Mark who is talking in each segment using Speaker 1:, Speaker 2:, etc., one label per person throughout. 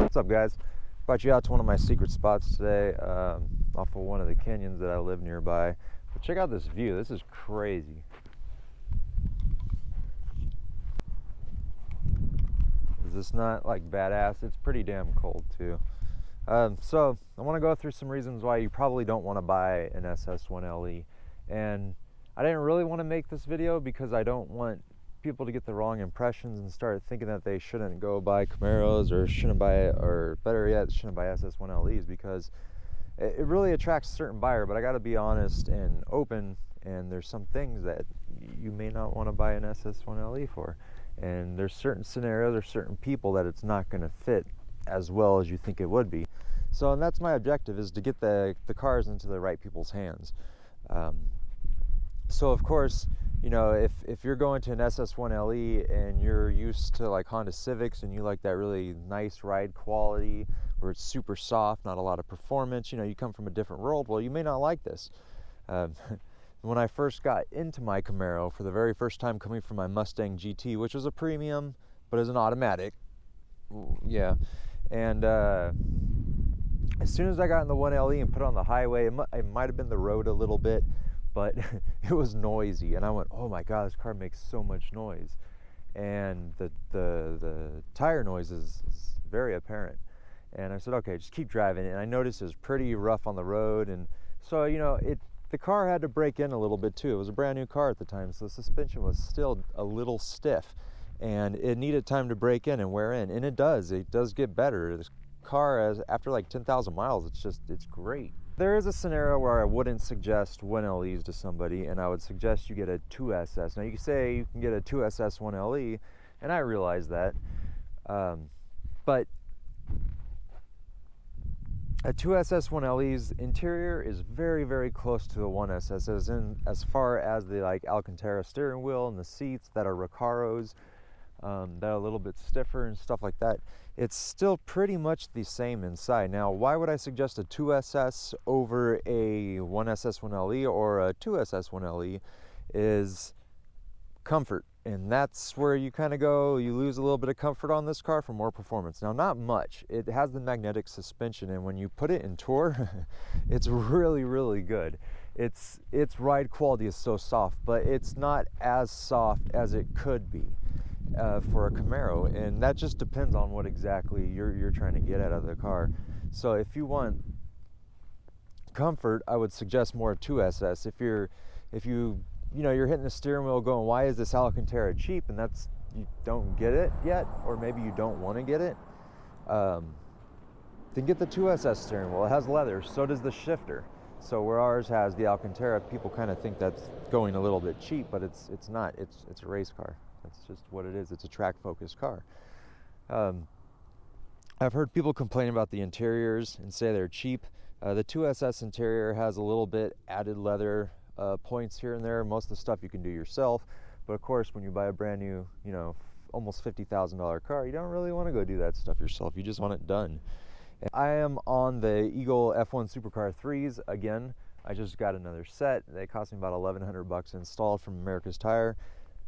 Speaker 1: What's up, guys? Brought you out to one of my secret spots today, off of one of the canyons that I live nearby. But check out this view. This is crazy. Is this not like badass? It's pretty damn cold too. So I want to go through some reasons why you probably don't want to buy an SS1LE. And I didn't really want to make this video because I don't want people to get the wrong impressions and start thinking that they shouldn't go buy Camaros or shouldn't buy, or better yet, shouldn't buy SS1LEs, because it really attracts a certain buyer. But I got to be honest and open, and there's some things that you may not want to buy an SS1LE for, and there's certain scenarios or certain people that it's not going to fit as well as you think it would be. So, and that's my objective, is to get the cars into the right people's hands. So of course, you know, if you're going to an SS1LE and you're used to like Honda Civics and you like that really nice ride quality where it's super soft, not a lot of performance, you know, you come from a different world, well, you may not like this. When I first got into my Camaro for the very first time, coming from my Mustang GT, which was a premium, but is an automatic, yeah, and as soon as I got in the 1LE and put it on the highway, it might have been the road a little bit, but it was noisy, and I went, oh my god, this car makes so much noise. And the tire noise is very apparent. And I said, okay, just keep driving. And I noticed it was pretty rough on the road, and so, you know, the car had to break in a little bit too. It was a brand new car at the time, so the suspension was still a little stiff, and it needed time to break in and wear in, and it does get better. This car, after like 10,000 miles, it's great. There is a scenario where I wouldn't suggest 1LEs to somebody, and I would suggest you get a 2SS. Now you can say you can get a 2SS 1LE, and I realize that, but a 2SS 1LE's interior is very, very close to the 1SS, as far as the like Alcantara steering wheel and the seats that are Recaros, that are a little bit stiffer and stuff like that. It's still pretty much the same inside. Now, why would I suggest a 2SS over a 1SS 1LE or a 2SS 1LE is comfort. And that's where you kind of go, you lose a little bit of comfort on this car for more performance. Now, not much. It has the magnetic suspension, and when you put it in tour, it's really, really good. Its ride quality is so soft, but it's not as soft as it could be for a Camaro, and that just depends on what exactly you're trying to get out of the car. So if you want comfort, I would suggest more 2SS. If you're hitting the steering wheel going, why is this Alcantara cheap? And that's, you don't get it yet, or maybe you don't want to get it, then get the 2SS steering wheel. It has leather, so does the shifter. So where ours has the Alcantara, people kind of think that's going a little bit cheap, but it's not. It's a race car. That's just what it is. It's a track-focused car. I've heard people complain about the interiors and say they're cheap. The 2SS interior has a little bit added leather points here and there. Most of the stuff you can do yourself, but of course, when you buy a brand new, you know, almost $50,000 car, you don't really want to go do that stuff yourself. You just want it done. And I am on the Eagle F1 Supercar 3s again. I just got another set. They cost me about $1,100 installed from America's Tire,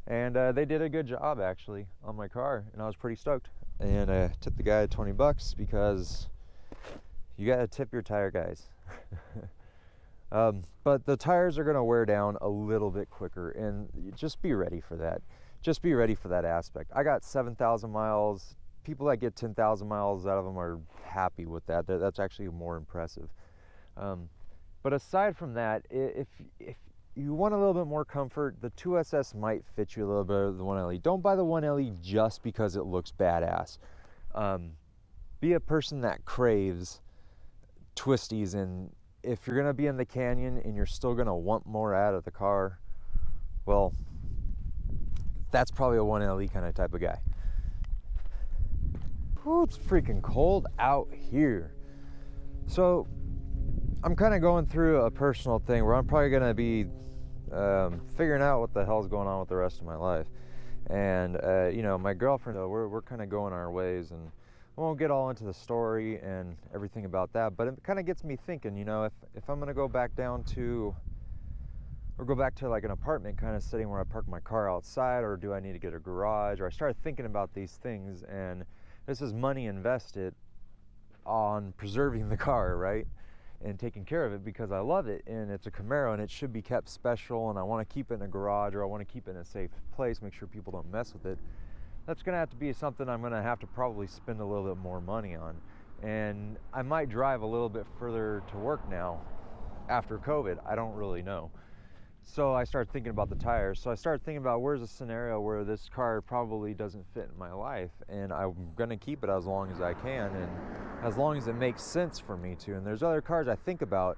Speaker 1: and they did a good job actually on my car, and I was pretty stoked. And I tipped the guy $20 because, You gotta tip your tire guys. But the tires are gonna wear down a little bit quicker, and just be ready for that. Just be ready for that aspect. I got 7,000 miles. People that get 10,000 miles out of them are happy with that. That's actually more impressive. But aside from that, if you want a little bit more comfort, the 2SS might fit you a little bit of the 1LE. Don't buy the 1LE just because it looks badass. Be a person that craves twisties, and if you're gonna be in the canyon and you're still gonna want more out of the car, well, that's probably a 1LE kind of type of guy. Ooh, it's freaking cold out here. So I'm kind of going through a personal thing where I'm probably gonna be figuring out what the hell's going on with the rest of my life. And you know, my girlfriend, we're kind of going our ways, and I won't get all into the story and everything about that, but it kind of gets me thinking, you know, if I'm gonna go back down to, or go back to like an apartment kind of setting where I park my car outside, or do I need to get a garage? Or I started thinking about these things, and this is money invested on preserving the car, right? And taking care of it, because I love it, and it's a Camaro, and it should be kept special, and I want to keep it in a garage, or I want to keep it in a safe place, make sure people don't mess with it. That's going to have to be something I'm going to have to probably spend a little bit more money on. And I might drive a little bit further to work now after COVID. I don't really know. So I started thinking about the tires. So I started thinking about, where's a scenario where this car probably doesn't fit in my life, and I'm going to keep it as long as I can, and as long as it makes sense for me to. And there's other cars I think about.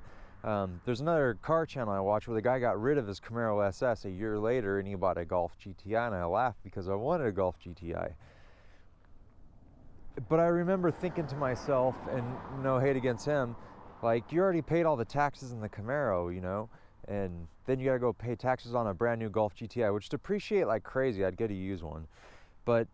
Speaker 1: There's another car channel I watch where the guy got rid of his Camaro SS a year later, and he bought a Golf GTI, and I laughed because I wanted a Golf GTI. But I remember thinking to myself, and no hate against him, like, you already paid all the taxes in the Camaro, you know, and then you gotta go pay taxes on a brand new Golf GTI, which depreciate like crazy. I'd get a used one, but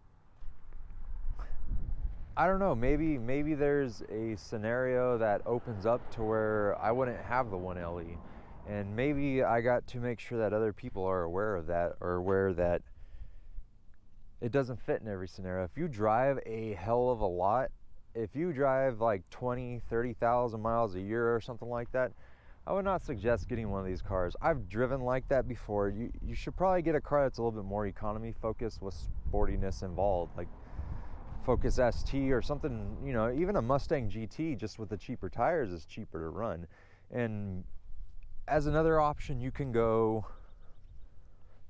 Speaker 1: I don't know, maybe there's a scenario that opens up to where I wouldn't have the 1LE, and maybe I got to make sure that other people are aware of that, or aware that it doesn't fit in every scenario. If you drive a hell of a lot, if you drive like 20-30,000 miles a year or something like that, I would not suggest getting one of these cars. I've driven like that before. You should probably get a car that's a little bit more economy focused with sportiness involved, like Focus ST or something, you know. Even a Mustang GT, just with the cheaper tires, is cheaper to run. And as another option, you can go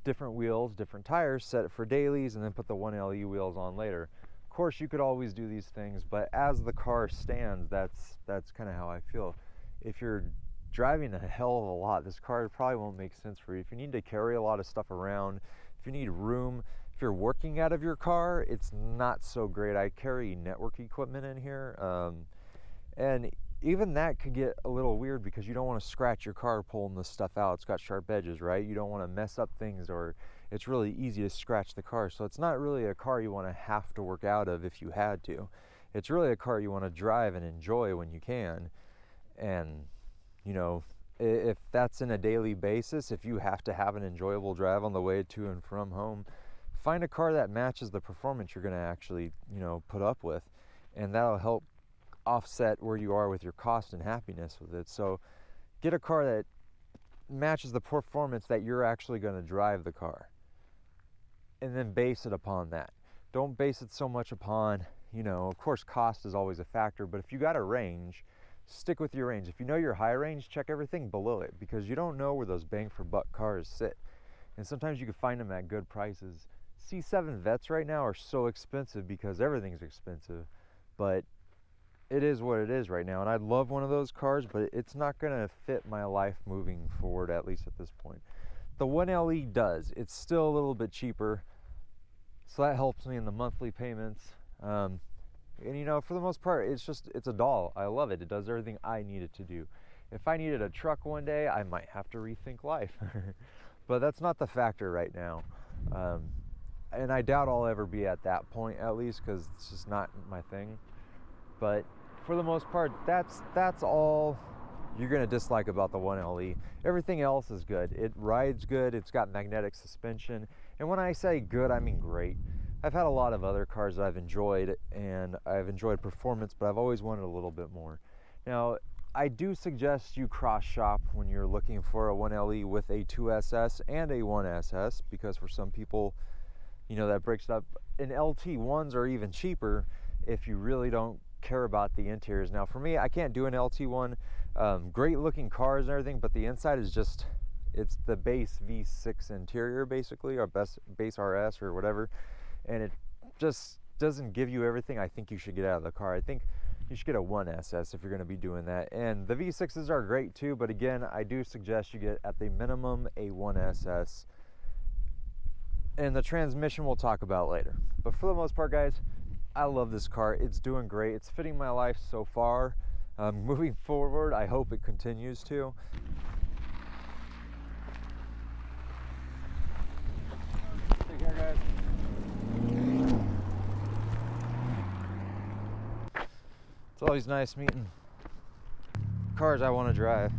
Speaker 1: different wheels, different tires, set it for dailies, and then put the 1LE wheels on later. Of course, you could always do these things, but as the car stands, that's kind of how I feel. If you're driving a hell of a lot, this car probably won't make sense for you. If you need to carry a lot of stuff around, if you need room, if you're working out of your car, it's not so great. I carry network equipment in here, and even that could get a little weird because you don't want to scratch your car pulling this stuff out. It's got sharp edges, right? You don't want to mess up things, or it's really easy to scratch the car. So it's not really a car you want to have to work out of if you had to. It's really a car you want to drive and enjoy when you can. And you know, if that's in a daily basis, if you have to have an enjoyable drive on the way to and from home, find a car that matches the performance you're going to actually, you know, put up with, and that'll help offset where you are with your cost and happiness with it. So get a car that matches the performance that you're actually going to drive the car, and then base it upon that. Don't base it so much upon, you know, of course cost is always a factor, but if you got a range, stick with your range. If you know your high range, check everything below it, because you don't know where those bang for buck cars sit, and sometimes you can find them at good prices. C7 Vets right now are so expensive because everything's expensive, but it is what it is right now, and I'd love one of those cars, but it's not going to fit my life moving forward, at least at this point. The 1LE does. It's still a little bit cheaper, so that helps me in the monthly payments. And you know, for the most part, it's a doll. I love it. It does everything I need it to do. If I needed a truck one day, I might have to rethink life. But that's not the factor right now. And I doubt I'll ever be at that point, at least, because it's just not my thing. But for the most part, that's all you're going to dislike about the 1LE. Everything else is good. It rides good. It's got magnetic suspension. And when I say good, I mean great. I've had a lot of other cars that I've enjoyed, and I've enjoyed performance, but I've always wanted a little bit more. Now, I do suggest you cross shop when you're looking for a 1LE with a 2SS and a 1SS, because for some people, you know, that breaks it up. And LT1s are even cheaper if you really don't care about the interiors. Now for me, I can't do an LT1. Great looking cars and everything, but the inside is just, it's the base V6 interior basically, or base RS or whatever, and it just doesn't give you everything I think you should get out of the car. I think you should get a 1SS if you're going to be doing that. And the V6s are great too, but again, I do suggest you get at the minimum a 1SS. And the transmission we'll talk about later. But for the most part, guys, I love this car. It's doing great. It's fitting my life so far. Moving forward, I hope it continues to. Take care, guys. It's always nice meeting cars I want to drive.